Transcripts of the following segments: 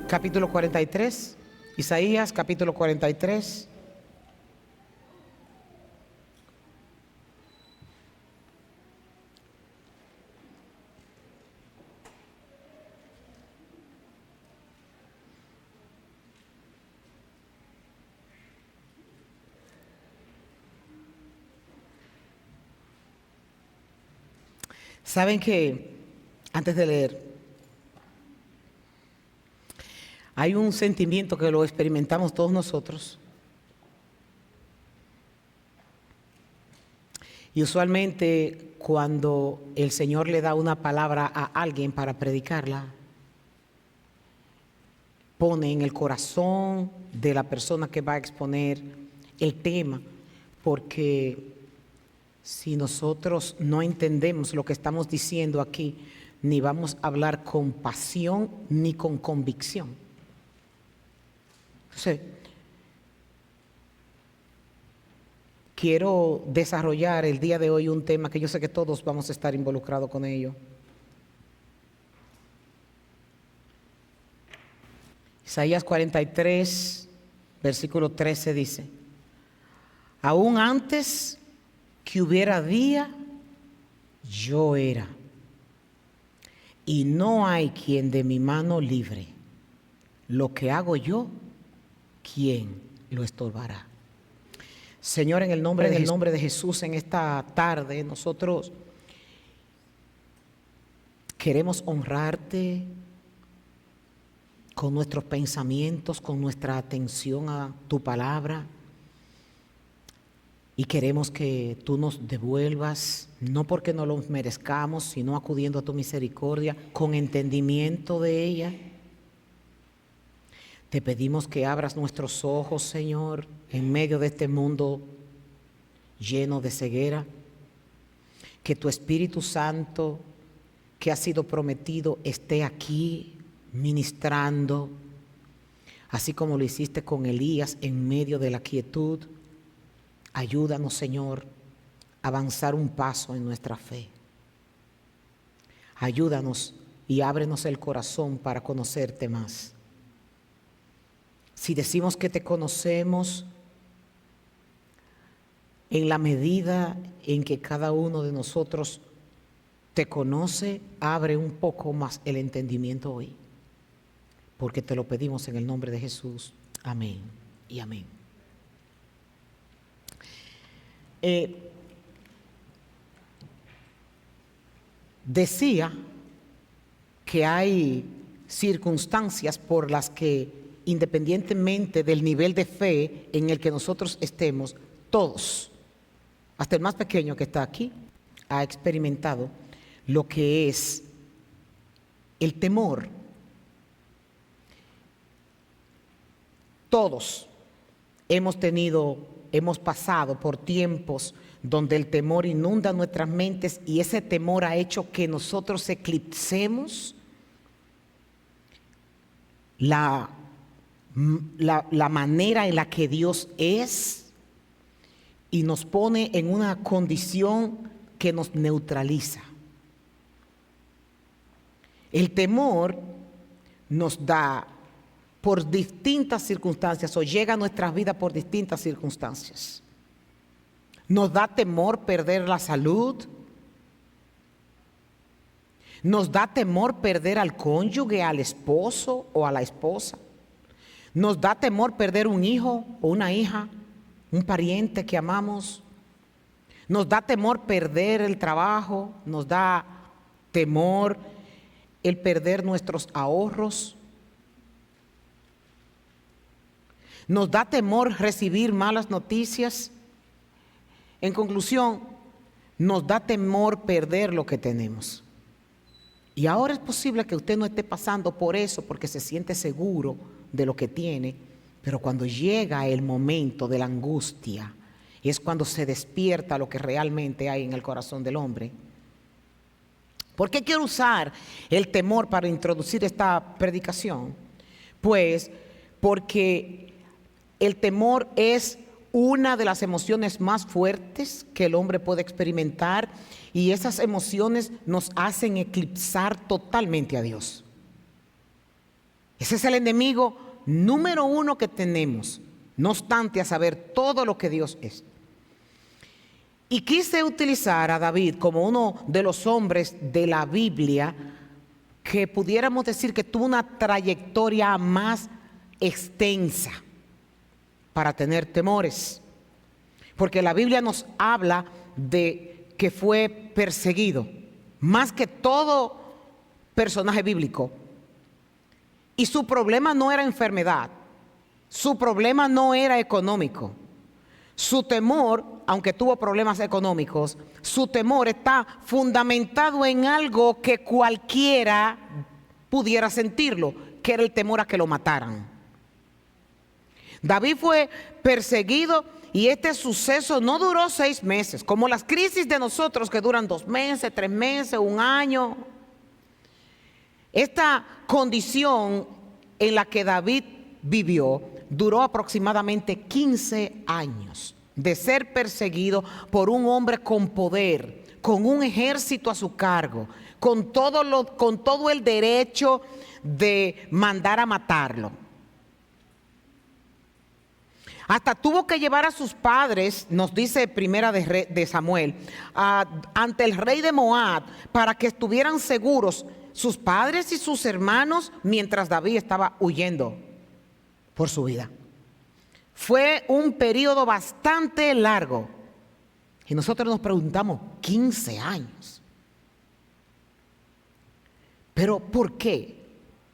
capítulo 43. Isaías, capítulo 43. Saben que, antes de leer, hay un sentimiento que lo experimentamos todos nosotros. Y usualmente cuando el Señor le da una palabra a alguien para predicarla, pone en el corazón de la persona que va a exponer el tema, porque si nosotros no entendemos lo que estamos diciendo aquí, ni vamos a hablar con pasión ni con convicción. Entonces, quiero desarrollar el día de hoy un tema que yo sé que todos vamos a estar involucrados con ello. Isaías 43, versículo 13 dice: aún antes que hubiera día, yo era, y no hay quien de mi mano libre. Lo que hago yo, ¿quién lo estorbará? Señor, en el nombre de Jesús, en esta tarde, nosotros queremos honrarte con nuestros pensamientos, con nuestra atención a tu palabra. Y queremos que tú nos devuelvas, no porque no lo merezcamos, sino acudiendo a tu misericordia, con entendimiento de ella. Te pedimos que abras nuestros ojos, Señor, en medio de este mundo lleno de ceguera. Que tu Espíritu Santo, que ha sido prometido, esté aquí ministrando, así como lo hiciste con Elías en medio de la quietud. Ayúdanos, Señor, a avanzar un paso en nuestra fe. Ayúdanos y ábrenos el corazón para conocerte más. Si decimos que te conocemos, en la medida en que cada uno de nosotros te conoce, abre un poco más el entendimiento hoy. Porque te lo pedimos en el nombre de Jesús. Amén y amén. Decía que hay circunstancias por las que, independientemente del nivel de fe en el que nosotros estemos, todos, hasta el más pequeño que está aquí, ha experimentado lo que es el temor. Todos hemos pasado por tiempos donde el temor inunda nuestras mentes y ese temor ha hecho que nosotros eclipsemos la manera en la que Dios es y nos pone en una condición que nos neutraliza. El temor nos da por distintas circunstancias o llega a nuestras vidas por distintas circunstancias. Nos da temor perder la salud. Nos da temor perder al cónyuge, al esposo o a la esposa. Nos da temor perder un hijo o una hija, un pariente que amamos. Nos da temor perder el trabajo. Nos da temor el perder nuestros ahorros. Nos da temor recibir malas noticias. En conclusión, nos da temor perder lo que tenemos. Y ahora es posible que usted no esté pasando por eso porque se siente seguro de lo que tiene, pero cuando llega el momento de la angustia, es cuando se despierta lo que realmente hay en el corazón del hombre. ¿Por qué quiero usar el temor para introducir esta predicación? Pues porque el temor es una de las emociones más fuertes que el hombre puede experimentar y esas emociones nos hacen eclipsar totalmente a Dios. Ese es el enemigo número uno que tenemos, no obstante a saber todo lo que Dios es. Y quise utilizar a David como uno de los hombres de la Biblia que pudiéramos decir que tuvo una trayectoria más extensa para tener temores. Porque la Biblia nos habla de que fue perseguido, más que todo personaje bíblico. Y su problema no era enfermedad, su problema no era económico. Su temor, aunque tuvo problemas económicos, su temor está fundamentado en algo que cualquiera pudiera sentirlo, que era el temor a que lo mataran. David fue perseguido y este suceso no duró 6 meses, como las crisis de nosotros que duran 2 meses, 3 meses, 1 año. Esta condición en la que David vivió duró aproximadamente 15 años de ser perseguido por un hombre con poder, con un ejército a su cargo, con todo el derecho de mandar a matarlo. Hasta tuvo que llevar a sus padres, nos dice Primera de Samuel, ante el rey de Moab para que estuvieran seguros sus padres y sus hermanos mientras David estaba huyendo por su vida. Fue un periodo bastante largo. Y nosotros nos preguntamos, 15 años. Pero ¿por qué?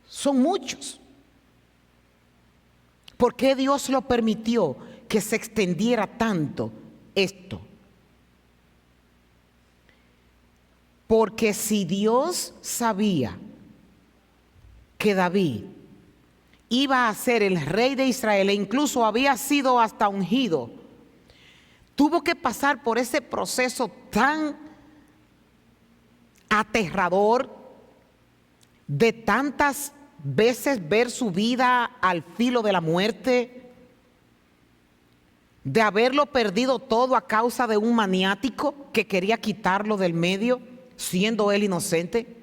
Son muchos. ¿Por qué Dios lo permitió que se extendiera tanto esto? Porque si Dios sabía que David iba a ser el rey de Israel e incluso había sido hasta ungido, tuvo que pasar por ese proceso tan aterrador de tantas veces ver su vida al filo de la muerte, de haberlo perdido todo a causa de un maniático que quería quitarlo del medio, siendo él inocente.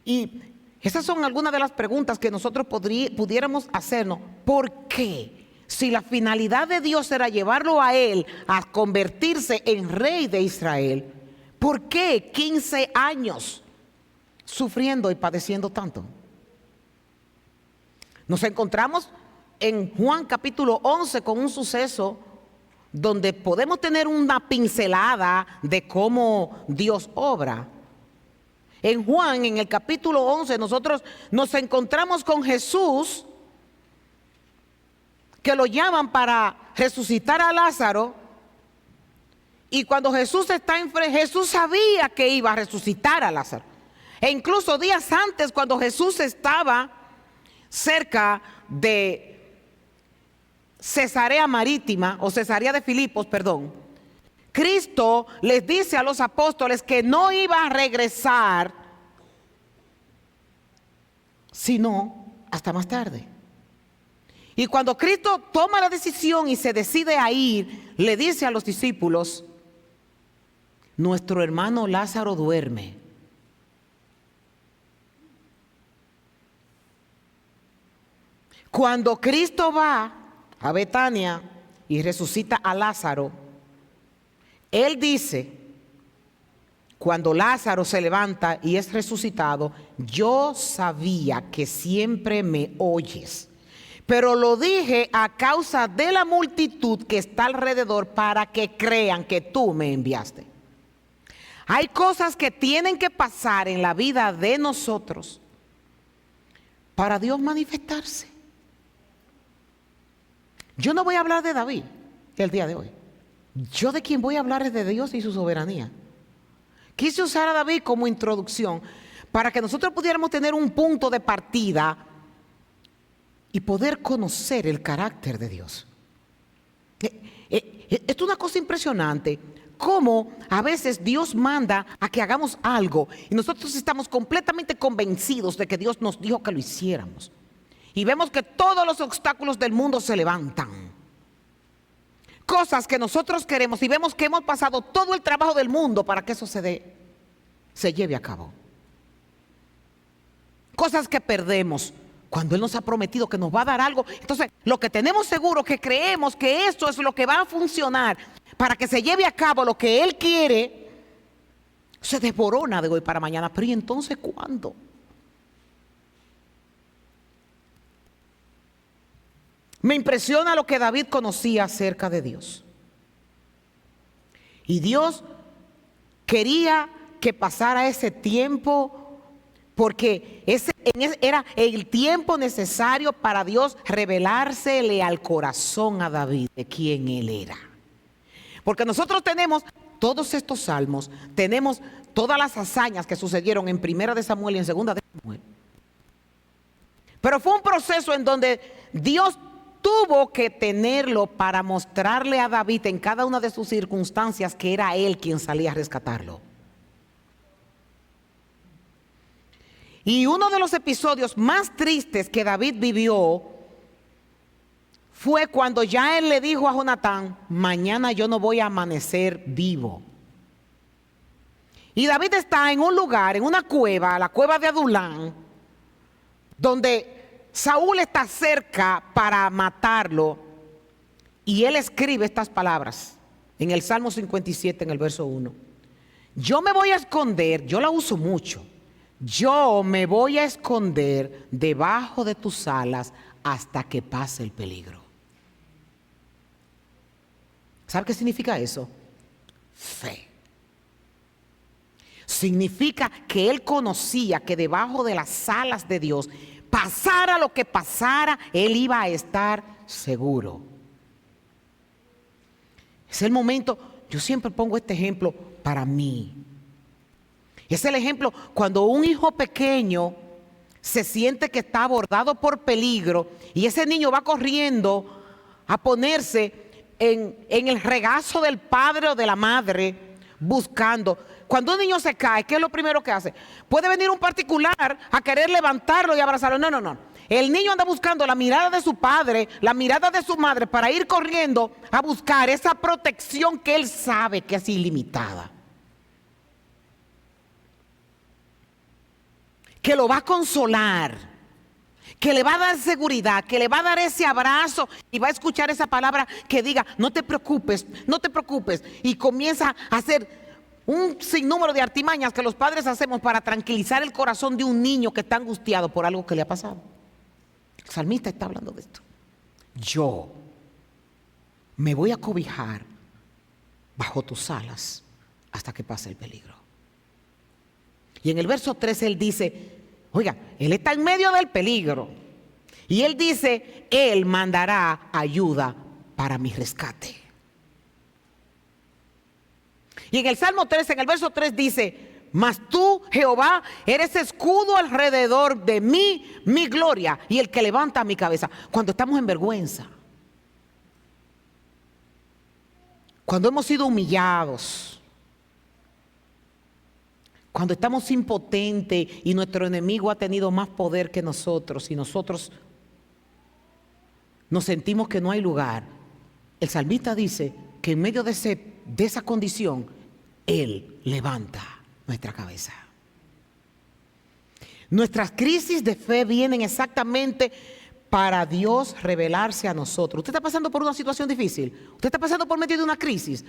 Y esas son algunas de las preguntas que nosotros pudiéramos hacernos. ¿Por qué? Si la finalidad de Dios era llevarlo a él a convertirse en rey de Israel, ¿por qué 15 años sufriendo y padeciendo tanto? Nos encontramos en Juan capítulo 11 con un suceso donde podemos tener una pincelada de cómo Dios obra. En Juan, en el capítulo 11, nosotros nos encontramos con Jesús, que lo llaman para resucitar a Lázaro. Y cuando Jesús está enfrente, Jesús sabía que iba a resucitar a Lázaro. E incluso días antes, cuando Jesús estaba cerca de Cesarea Marítima, o Cesarea de Filipos, perdón, Cristo les dice a los apóstoles que no iba a regresar sino hasta más tarde. Y cuando Cristo toma la decisión y se decide a ir, le dice a los discípulos: nuestro hermano Lázaro duerme. Cuando Cristo va a Betania y resucita a Lázaro, Él dice, cuando Lázaro se levanta y es resucitado: yo sabía que siempre me oyes, pero lo dije a causa de la multitud que está alrededor, para que crean que tú me enviaste. Hay cosas que tienen que pasar en la vida de nosotros para Dios manifestarse. Yo no voy a hablar de David el día de hoy. Yo de quien voy a hablar es de Dios y su soberanía. Quise usar a David como introducción para que nosotros pudiéramos tener un punto de partida y poder conocer el carácter de Dios. Esto es una cosa impresionante, cómo a veces Dios manda a que hagamos algo y nosotros estamos completamente convencidos de que Dios nos dijo que lo hiciéramos. Y vemos que todos los obstáculos del mundo se levantan. Cosas que nosotros queremos y vemos que hemos pasado todo el trabajo del mundo para que eso se lleve a cabo. Cosas que perdemos Cuando Él nos ha prometido que nos va a dar algo, entonces lo que tenemos seguro, que creemos que esto es lo que va a funcionar para que se lleve a cabo lo que Él quiere, se desborona de hoy para mañana. Pero ¿y entonces cuándo? Me impresiona lo que David conocía acerca de Dios. Y Dios quería que pasara ese tiempo, porque ese era el tiempo necesario para Dios revelársele al corazón a David de quién él era. Porque nosotros tenemos todos estos salmos, tenemos todas las hazañas que sucedieron en Primera de Samuel y en Segunda de Samuel. Pero fue un proceso en donde Dios tuvo que tenerlo para mostrarle a David en cada una de sus circunstancias que era él quien salía a rescatarlo. Y uno de los episodios más tristes que David vivió fue cuando ya él le dijo a Jonatán: mañana yo no voy a amanecer vivo. Y David está en un lugar, en una cueva, la cueva de Adulán, donde Saúl está cerca para matarlo. Y él escribe estas palabras en el Salmo 57, en el verso 1. Yo me voy a esconder, yo la uso mucho. Yo me voy a esconder debajo de tus alas hasta que pase el peligro. ¿Sabe qué significa eso? Fe. Significa que él conocía que debajo de las alas de Dios, pasara lo que pasara, él iba a estar seguro. Es el momento, yo siempre pongo este ejemplo para mí. Es el ejemplo cuando un hijo pequeño se siente que está abordado por peligro y ese niño va corriendo a ponerse en el regazo del padre o de la madre buscando. Cuando un niño se cae, ¿qué es lo primero que hace? Puede venir un particular a querer levantarlo y abrazarlo. No, no, no. El niño anda buscando la mirada de su padre, la mirada de su madre, para ir corriendo a buscar esa protección que él sabe que es ilimitada, que lo va a consolar, que le va a dar seguridad, que le va a dar ese abrazo y va a escuchar esa palabra que diga: no te preocupes, no te preocupes. Y comienza a hacer un sinnúmero de artimañas que los padres hacemos para tranquilizar el corazón de un niño que está angustiado por algo que le ha pasado. El salmista está hablando de esto. Yo me voy a cobijar bajo tus alas hasta que pase el peligro. Y en el verso 3 él dice, oiga, él está en medio del peligro. Y él dice, él mandará ayuda para mi rescate. Y en el Salmo 13, en el verso 3 dice, mas tú, Jehová, eres escudo alrededor de mí, mi gloria, y el que levanta mi cabeza. Cuando estamos en vergüenza, cuando hemos sido humillados, cuando estamos impotentes y nuestro enemigo ha tenido más poder que nosotros y nosotros nos sentimos que no hay lugar, el salmista dice que en medio de esa condición, Él levanta nuestra cabeza. Nuestras crisis de fe vienen exactamente para Dios revelarse a nosotros. Usted está pasando por una situación difícil, usted está pasando por medio de una crisis.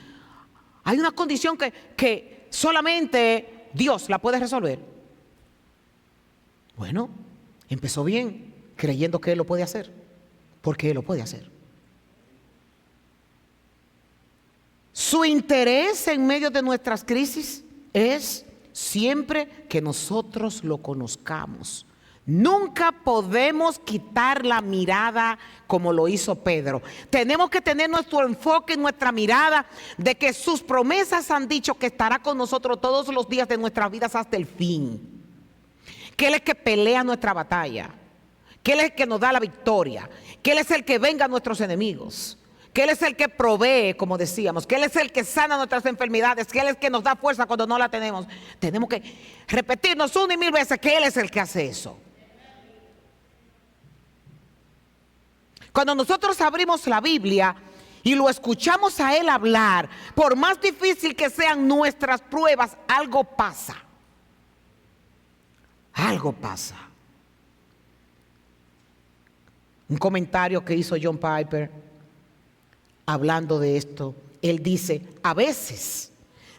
Hay una condición que solamente Dios la puede resolver. Bueno, empezó bien creyendo que Él lo puede hacer, porque Él lo puede hacer. Su interés en medio de nuestras crisis es siempre que nosotros lo conozcamos. Nunca podemos quitar la mirada como lo hizo Pedro. Tenemos que tener nuestro enfoque, nuestra mirada de que sus promesas han dicho que estará con nosotros todos los días de nuestras vidas hasta el fin. Que Él es el que pelea nuestra batalla, que Él es el que nos da la victoria, que Él es el que venga a nuestros enemigos, que Él es el que provee, como decíamos, que Él es el que sana nuestras enfermedades, que Él es el que nos da fuerza cuando no la tenemos. Tenemos que repetirnos una y mil veces que Él es el que hace eso. Cuando nosotros abrimos la Biblia y lo escuchamos a Él hablar, por más difícil que sean nuestras pruebas, algo pasa. Algo pasa. Un comentario que hizo John Piper hablando de esto. Él dice, a veces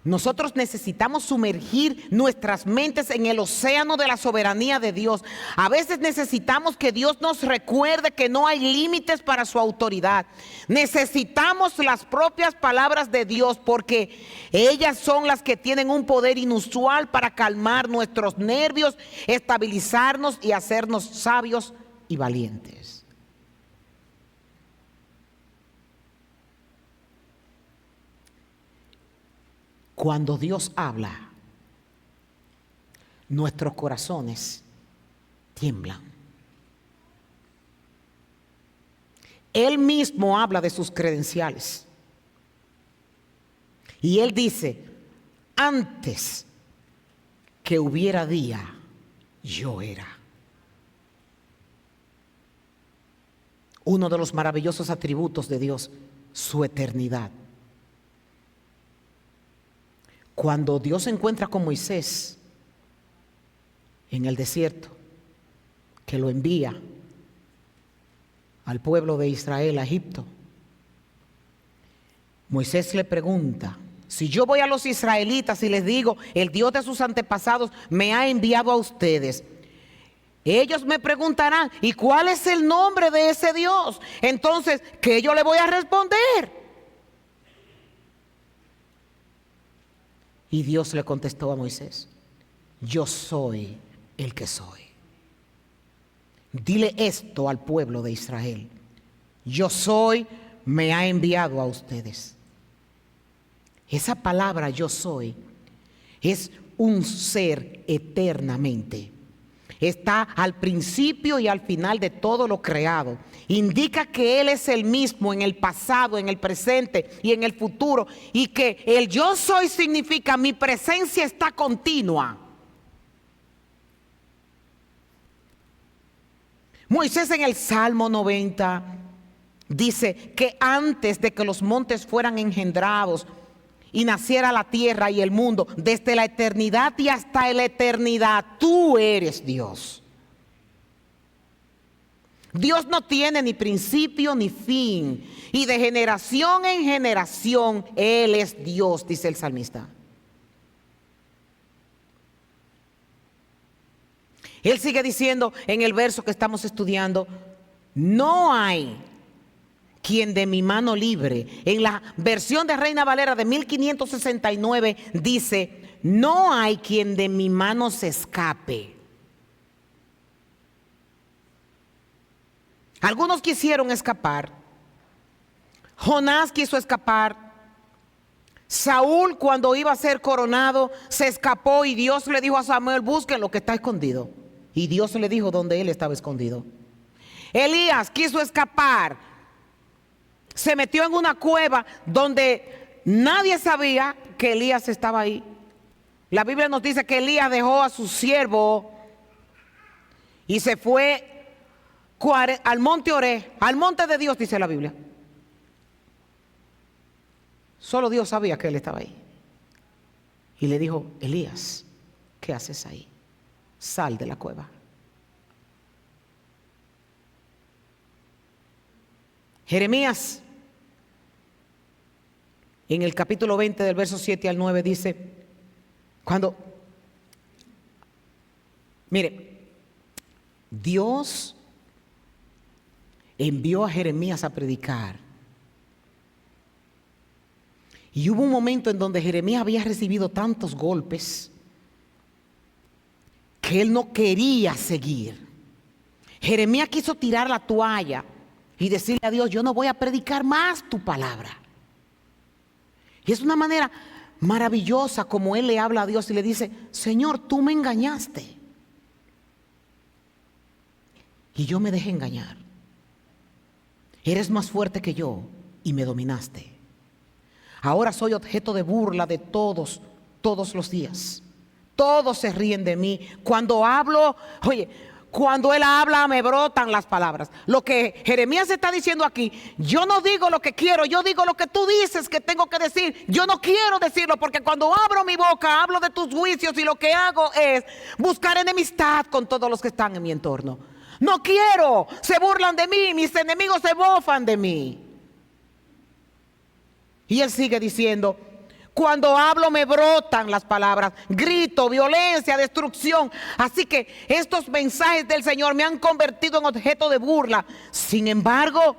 nosotros necesitamos sumergir nuestras mentes en el océano de la soberanía de Dios. A veces necesitamos que Dios nos recuerde que no hay límites para su autoridad. Necesitamos las propias palabras de Dios porque ellas son las que tienen un poder inusual para calmar nuestros nervios, estabilizarnos y hacernos sabios y valientes. Cuando Dios habla, nuestros corazones tiemblan. Él mismo habla de sus credenciales. Y Él dice, antes que hubiera día, yo era. Uno de los maravillosos atributos de Dios, su eternidad. Cuando Dios se encuentra con Moisés en el desierto, que lo envía al pueblo de Israel a Egipto, Moisés le pregunta, si yo voy a los israelitas y les digo, el Dios de sus antepasados me ha enviado a ustedes, ellos me preguntarán, ¿y cuál es el nombre de ese Dios? Entonces, ¿qué yo le voy a responder? Y Dios le contestó a Moisés, yo soy el que soy. Dile esto al pueblo de Israel, yo soy, me ha enviado a ustedes. Esa palabra yo soy es un ser eternamente. Está al principio y al final de todo lo creado. Indica que Él es el mismo en el pasado, en el presente y en el futuro. Y que el yo soy significa mi presencia está continua. Moisés en el Salmo 90 dice que antes de que los montes fueran engendrados y naciera la tierra y el mundo, desde la eternidad y hasta la eternidad, tú eres Dios. Dios no tiene ni principio ni fin, y de generación en generación Él es Dios, dice el salmista. Él sigue diciendo en el verso que estamos estudiando, no hay quien de mi mano libre. En la versión de Reina Valera de 1569 dice, no hay quien de mi mano se escape. Algunos quisieron escapar. Jonás quiso escapar. Saúl, cuando iba a ser coronado, se escapó y Dios le dijo a Samuel, busquen lo que está escondido. Y Dios le dijo dónde él estaba escondido. Elías quiso escapar. Se metió en una cueva donde nadie sabía que Elías estaba ahí. La Biblia nos dice que Elías dejó a su siervo y se fue al monte Oré, al monte de Dios, dice la Biblia. Solo Dios sabía que él estaba ahí. Y le dijo, Elías, ¿qué haces ahí? Sal de la cueva. Jeremías, en el capítulo 20 del verso 7 al 9 dice, mire, Dios envió a Jeremías a predicar. Y hubo un momento en donde Jeremías había recibido tantos golpes que él no quería seguir. Jeremías quiso tirar la toalla y decirle a Dios, yo no voy a predicar más tu palabra. Y es una manera maravillosa como él le habla a Dios y le dice, Señor, tú me engañaste. Y yo me dejé engañar. Eres más fuerte que yo y me dominaste. Ahora soy objeto de burla de todos los días. Todos se ríen de mí. Cuando hablo, cuando él habla me brotan las palabras. Lo que Jeremías está diciendo aquí, yo no digo lo que quiero, yo digo lo que tú dices que tengo que decir. Yo no quiero decirlo porque cuando abro mi boca hablo de tus juicios y lo que hago es buscar enemistad con todos los que están en mi entorno. No quiero. Se burlan de mí, mis enemigos se mofan de mí. Y él sigue diciendo, cuando hablo me brotan las palabras, grito, violencia, destrucción. Así que estos mensajes del Señor me han convertido en objeto de burla. Sin embargo,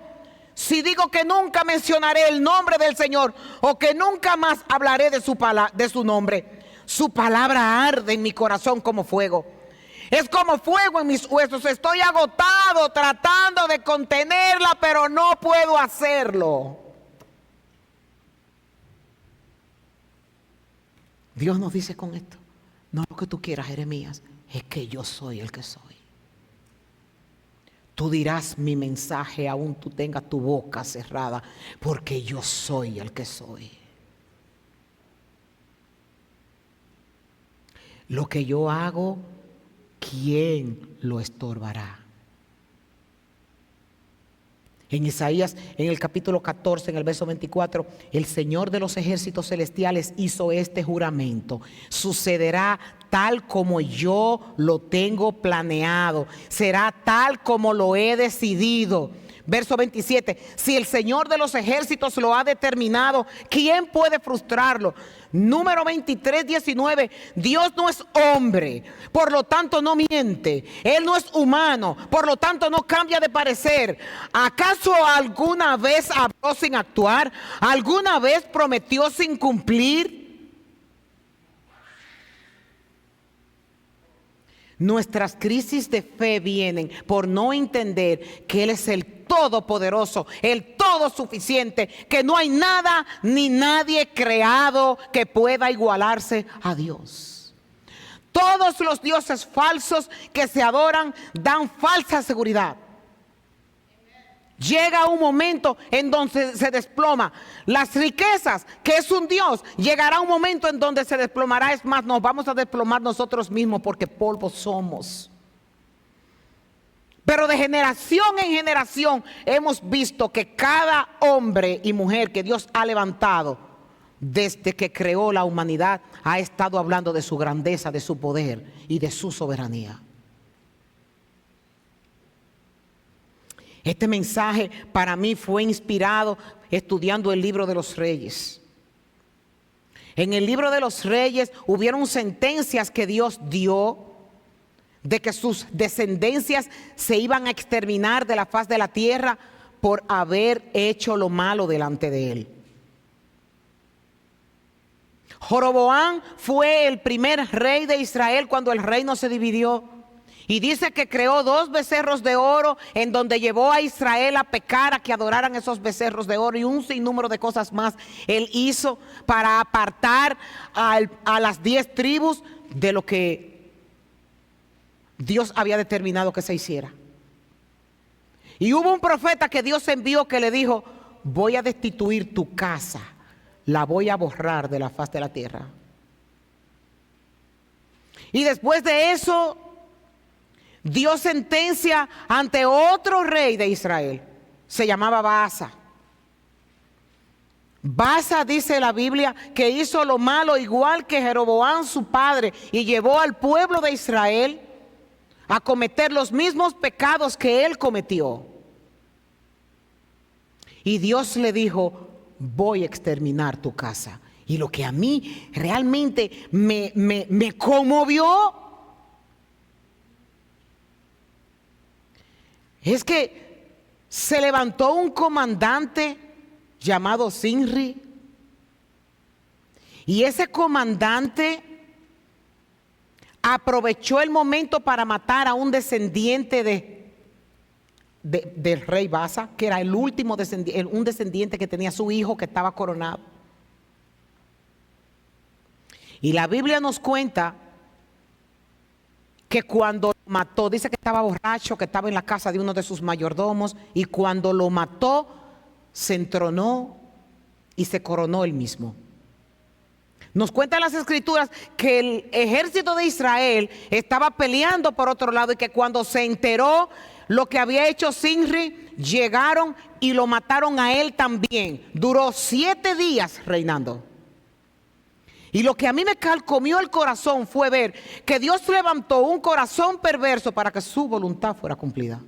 si digo que nunca mencionaré el nombre del Señor o que nunca más hablaré de su nombre, su palabra arde en mi corazón como fuego. Es como fuego en mis huesos. Estoy agotado tratando de contenerla, pero no puedo hacerlo. Dios nos dice con esto, no lo que tú quieras, Jeremías, es que yo soy el que soy. Tú dirás mi mensaje aún tú tengas tu boca cerrada, porque yo soy el que soy. Lo que yo hago, ¿quién lo estorbará? En Isaías, en el capítulo 14, en el verso 24, el Señor de los ejércitos celestiales hizo este juramento. Sucederá tal como yo lo tengo planeado. Será tal como lo he decidido. Verso 27, si el Señor de los ejércitos lo ha determinado, ¿quién puede frustrarlo? Número 23, 19, Dios no es hombre, por lo tanto no miente. Él no es humano, por lo tanto no cambia de parecer. ¿Acaso alguna vez habló sin actuar? ¿Alguna vez prometió sin cumplir? Nuestras crisis de fe vienen por no entender que Él es el todopoderoso, el todo suficiente, que no hay nada ni nadie creado que pueda igualarse a Dios. Todos los dioses falsos que se adoran dan falsa seguridad. Llega un momento en donde se desploma. Las riquezas, que es un Dios, llegará un momento en donde se desplomará. Es más, nos vamos a desplomar nosotros mismos porque polvo somos. Pero de generación en generación hemos visto que cada hombre y mujer que Dios ha levantado desde que creó la humanidad ha estado hablando de su grandeza, de su poder y de su soberanía. Este mensaje para mí fue inspirado estudiando el libro de los Reyes. En el libro de los Reyes hubieron sentencias que Dios dio de que sus descendencias se iban a exterminar de la faz de la tierra por haber hecho lo malo delante de Él. Joroboam fue el primer rey de Israel cuando el reino se dividió. Y dice que creó 2 becerros de oro en donde llevó a Israel a pecar, a que adoraran esos becerros de oro y un sinnúmero de cosas más él hizo para apartar a las 10 tribus de lo que Dios había determinado que se hiciera. Y hubo un profeta que Dios envió que le dijo, voy a destituir tu casa, la voy a borrar de la faz de la tierra. Y después de eso dio sentencia ante otro rey de Israel. Se llamaba Baasa. Baasa, dice la Biblia, que hizo lo malo igual que Jeroboam su padre y llevó al pueblo de Israel a cometer los mismos pecados que él cometió. Y Dios le dijo, voy a exterminar tu casa. Y lo que a mí realmente me conmovió es que se levantó un comandante llamado Sinri, y ese comandante aprovechó el momento para matar a un descendiente del rey Baasa, que era el último un descendiente que tenía su hijo que estaba coronado. Y la Biblia nos cuenta que cuando lo mató, dice que estaba borracho, que estaba en la casa de uno de sus mayordomos, y cuando lo mató, se entronó y se coronó él mismo. Nos cuentan las escrituras que el ejército de Israel estaba peleando por otro lado y que cuando se enteró lo que había hecho Sinri, llegaron y lo mataron a él también. Duró 7 días reinando. Y lo que a mí me calcomió el corazón fue ver que Dios levantó un corazón perverso para que su voluntad fuera cumplida.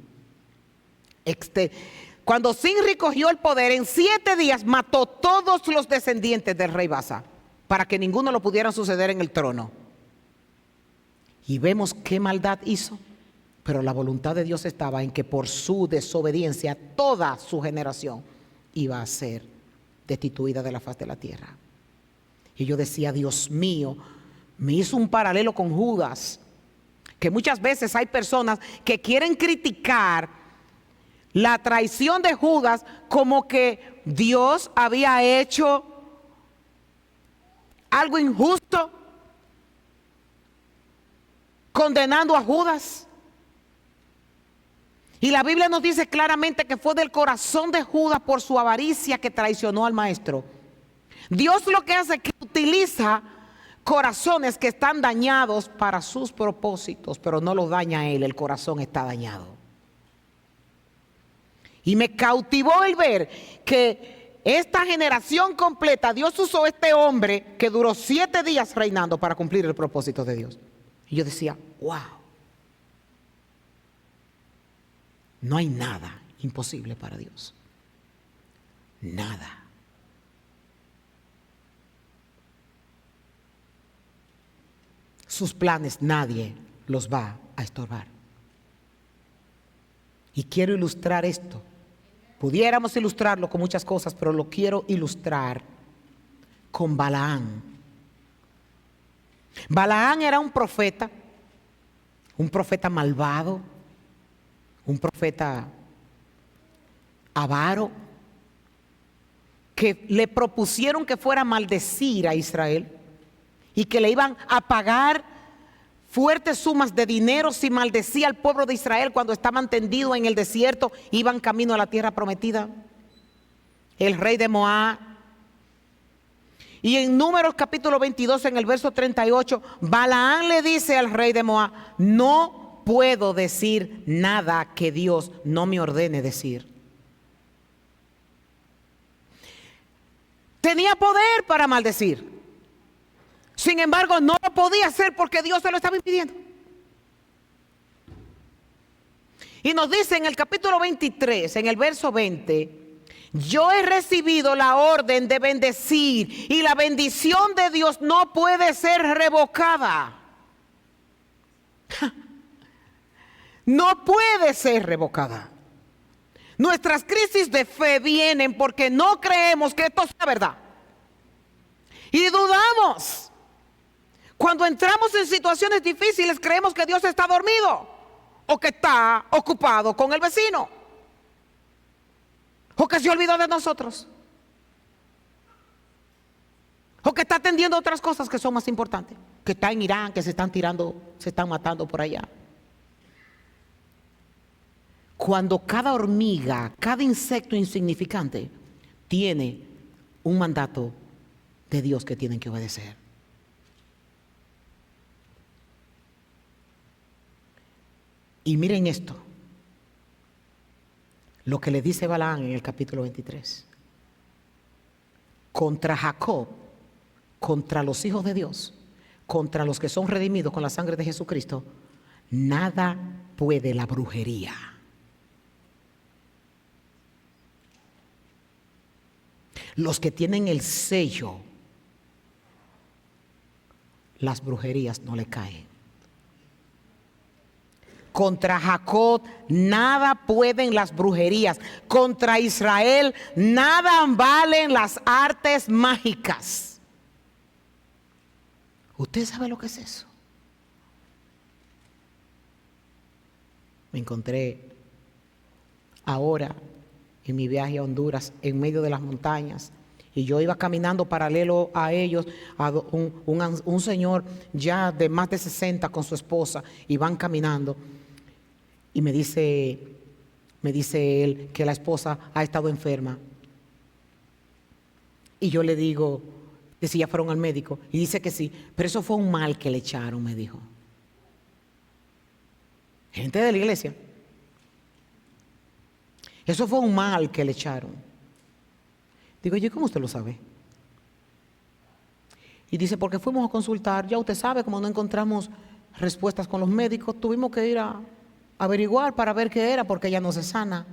Cuando Zimri cogió el poder, en 7 días mató todos los descendientes del rey Baasa, para que ninguno lo pudiera suceder en el trono. Y vemos qué maldad hizo. Pero la voluntad de Dios estaba en que por su desobediencia toda su generación iba a ser destituida de la faz de la tierra. Y yo decía, Dios mío, me hizo un paralelo con Judas, que muchas veces hay personas que quieren criticar la traición de Judas como que Dios había hecho algo injusto condenando a Judas. Y la Biblia nos dice claramente que fue del corazón de Judas por su avaricia que traicionó al maestro. Dios lo que hace es que utiliza corazones que están dañados para sus propósitos, pero no los daña a él, el corazón está dañado. Y me cautivó el ver que esta generación completa, Dios usó este hombre que duró 7 días reinando para cumplir el propósito de Dios. Y yo decía, wow. No hay nada imposible para Dios. Nada. Sus planes nadie los va a estorbar. Y quiero ilustrar esto. Pudiéramos ilustrarlo con muchas cosas, pero lo quiero ilustrar con Balaán. Balaán era un profeta malvado, un profeta avaro, que le propusieron que fuera a maldecir a Israel y que le iban a pagar fuertes sumas de dinero si maldecía al pueblo de Israel cuando estaban tendidos en el desierto, iban camino a la tierra prometida. El rey de Moab. Y en Números capítulo 22, en el verso 38, Balaán le dice al rey de Moab, no puedo decir nada que Dios no me ordene decir. Tenía poder para maldecir. Sin embargo, no lo podía hacer porque Dios se lo estaba impidiendo. Y nos dice en el capítulo 23, en el verso 20, yo he recibido la orden de bendecir y la bendición de Dios no puede ser revocada. No puede ser revocada. Nuestras crisis de fe vienen porque no creemos que esto sea verdad. Y dudamos. Cuando entramos en situaciones difíciles creemos que Dios está dormido o que está ocupado con el vecino o que se olvidó de nosotros o que está atendiendo otras cosas que son más importantes, que está en Irán, que se están tirando, se están matando por allá. Cuando cada hormiga, cada insecto insignificante tiene un mandato de Dios que tienen que obedecer. Y miren esto, lo que le dice Balaán en el capítulo 23. Contra Jacob, contra los hijos de Dios, contra los que son redimidos con la sangre de Jesucristo, nada puede la brujería. Los que tienen el sello, las brujerías no le caen. Contra Jacob nada pueden las brujerías. Contra Israel nada valen las artes mágicas. ¿Usted sabe lo que es eso? Me encontré ahora en mi viaje a Honduras en medio de las montañas. Y yo iba caminando paralelo a ellos, a un señor ya de más de 60 con su esposa, y van caminando. Y me dice él que la esposa ha estado enferma. Y yo le digo que si ya fueron al médico. Y dice que sí, pero eso fue un mal que le echaron, me dijo. Gente de la iglesia. Eso fue un mal que le echaron. Digo yo, ¿cómo usted lo sabe? Y dice, porque fuimos a consultar, ya usted sabe, como no encontramos respuestas con los médicos, tuvimos que ir a averiguar para ver qué era, porque ella no se sana.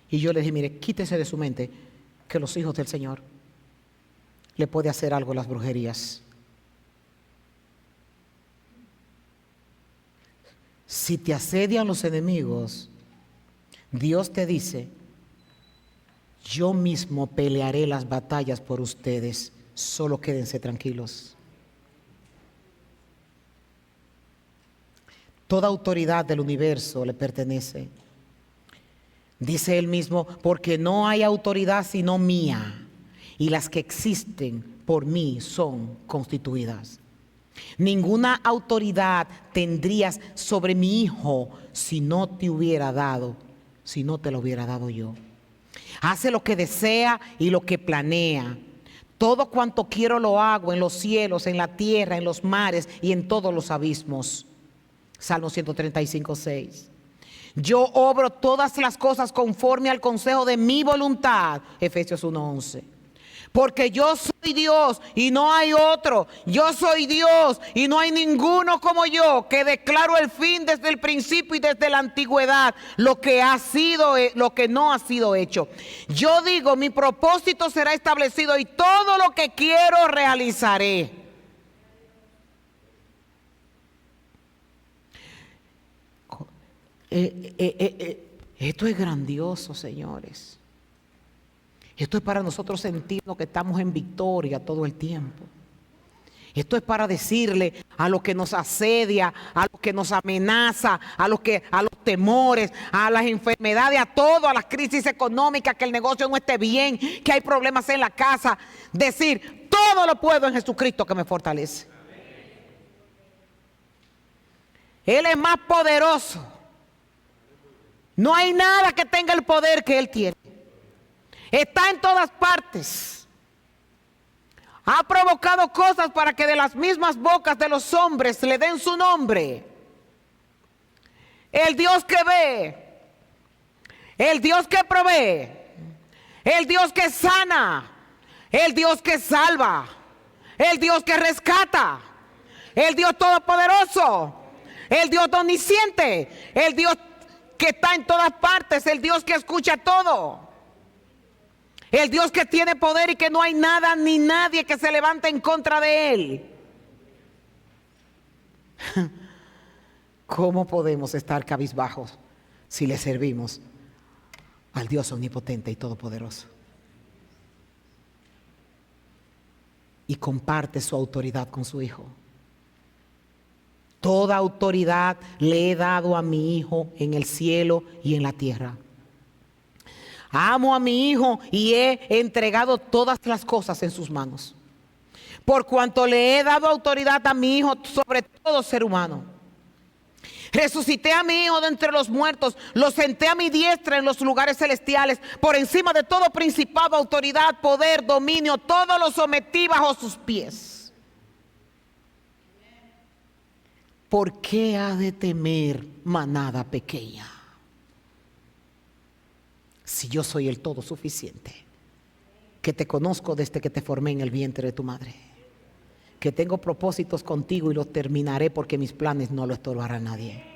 Y yo le dije, mire, quítese de su mente que los hijos del Señor le puede hacer algo a las brujerías. Si te asedian los enemigos, Dios te dice, yo mismo pelearé las batallas por ustedes, solo quédense tranquilos. Toda autoridad del universo le pertenece. Dice él mismo, porque no hay autoridad sino mía, y las que existen por mí son constituidas. Ninguna autoridad tendrías sobre mi hijo si no te hubiera dado, si no te lo hubiera dado yo. Hace lo que desea y lo que planea. Todo cuanto quiero lo hago en los cielos, en la tierra, en los mares y en todos los abismos. Salmo 135, 6. Yo obro todas las cosas conforme al consejo de mi voluntad. Efesios 1, 11. Porque yo soy Dios y no hay otro. Yo soy Dios y no hay ninguno como yo, que declaro el fin desde el principio y desde la antigüedad, lo que ha sido, lo que no ha sido hecho. Yo digo, mi propósito será establecido y todo lo que quiero realizaré. Esto es grandioso, señores. Esto es para nosotros sentirnos que estamos en victoria todo el tiempo. Esto es para decirle a lo que nos asedia, a lo que nos amenaza, a los temores, a las enfermedades, a todo, a las crisis económicas, que el negocio no esté bien, que hay problemas en la casa. Decir, todo lo puedo en Jesucristo que me fortalece. Él es más poderoso. No hay nada que tenga el poder que Él tiene. Está en todas partes. Ha provocado cosas para que de las mismas bocas de los hombres le den su nombre. El Dios que ve, el Dios que provee, el Dios que sana, el Dios que salva, el Dios que rescata, el Dios todopoderoso, el Dios omnisciente, el Dios que está en todas partes, el Dios que escucha todo. El Dios que tiene poder y que no hay nada ni nadie que se levante en contra de Él. ¿Cómo podemos estar cabizbajos si le servimos al Dios omnipotente y todopoderoso? Y comparte su autoridad con su Hijo. Toda autoridad le he dado a mi Hijo en el cielo y en la tierra. Amo a mi Hijo y he entregado todas las cosas en sus manos. Por cuanto le he dado autoridad a mi Hijo sobre todo ser humano. Resucité a mi Hijo de entre los muertos, lo senté a mi diestra en los lugares celestiales, por encima de todo principado, autoridad, poder, dominio, todo lo sometí bajo sus pies. ¿Por qué ha de temer manada pequeña? Si yo soy el todo suficiente, que te conozco desde que te formé en el vientre de tu madre, que tengo propósitos contigo y los terminaré porque mis planes no lo estorbará nadie.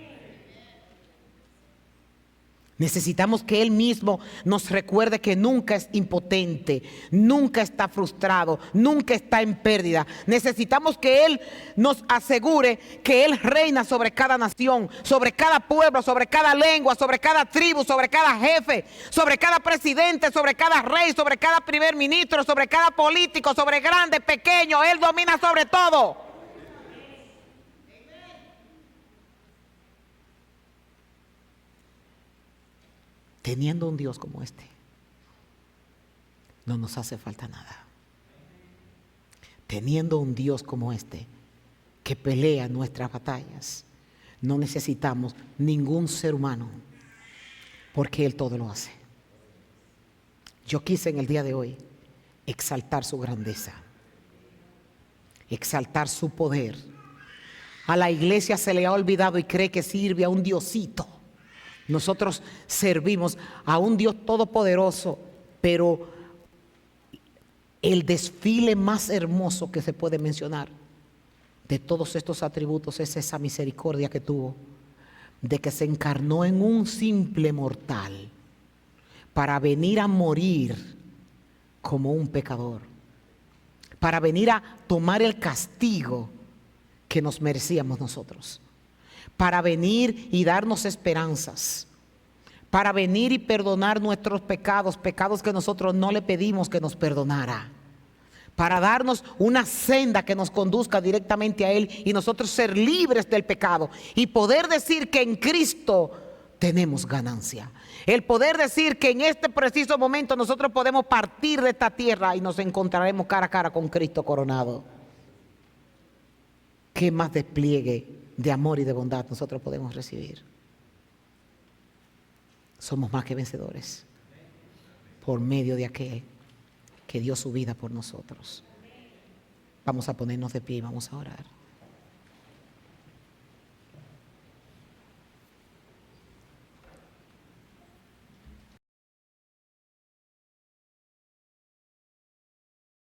Necesitamos que Él mismo nos recuerde que nunca es impotente, nunca está frustrado, nunca está en pérdida. Necesitamos que Él nos asegure que Él reina sobre cada nación, sobre cada pueblo, sobre cada lengua, sobre cada tribu, sobre cada jefe, sobre cada presidente, sobre cada rey, sobre cada primer ministro, sobre cada político, sobre grande, pequeño. Él domina sobre todo. Teniendo un Dios como este, no nos hace falta nada. Teniendo un Dios como este, que pelea nuestras batallas, no necesitamos ningún ser humano, porque Él todo lo hace. Yo quise en el día de hoy exaltar su grandeza, exaltar su poder. A la iglesia se le ha olvidado y cree que sirve a un diosito. Nosotros servimos a un Dios todopoderoso, pero el desfile más hermoso que se puede mencionar de todos estos atributos es esa misericordia que tuvo, de que se encarnó en un simple mortal para venir a morir como un pecador, para venir a tomar el castigo que nos merecíamos nosotros, para venir y darnos esperanzas, para venir y perdonar nuestros pecados, pecados que nosotros no le pedimos que nos perdonara, para darnos una senda que nos conduzca directamente a Él y nosotros ser libres del pecado y poder decir que en Cristo tenemos ganancia. El poder decir que en este preciso momento nosotros podemos partir de esta tierra y nos encontraremos cara a cara con Cristo coronado. ¿Qué más despliegue de amor y de bondad nosotros podemos recibir? Somos más que vencedores por medio de aquel que dio su vida por nosotros. Vamos a ponernos de pie y vamos a orar.